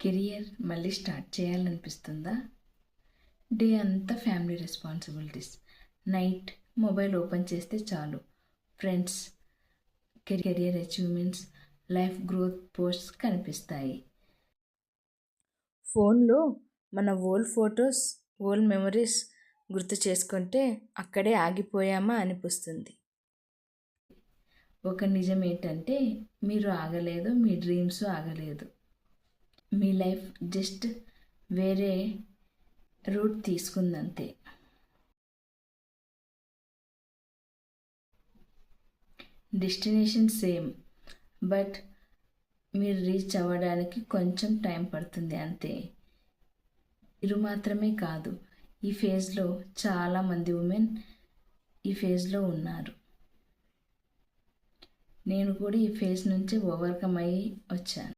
Career మళ్ళీ start చేయాలనిపిస్తుందా? Day అంతా family responsibilities, night mobile open చేస్తే చాలు friends, career achievements, life growth posts కనిపిస్తాయి. ఫోన్లో మన ఓల్డ్ ఫొటోస్, ఓల్డ్ మెమరీస్ గుర్తు చేసుకుంటే అక్కడే ఆగిపోయామా అనిపిస్తుంది. ఒక నిజం ఏంటంటే మీరు ఆగలేదు, మీ డ్రీమ్స్ ఆగలేదు. మీ లైఫ్ జస్ట్ వేరే రూట్ తీసుకుందంతే. డెస్టినేషన్ సేమ్, బట్ మీరు రీచ్ అవ్వడానికి కొంచెం టైం పడుతుంది అంతే. మీరు మాత్రమే కాదు, ఈ ఫేజ్లో చాలామంది ఉమెన్ ఈ ఫేజ్లో ఉన్నారు. నేను కూడా ఈ ఫేజ్ నుంచి ఓవర్కమ్ అయ్యి వచ్చాను.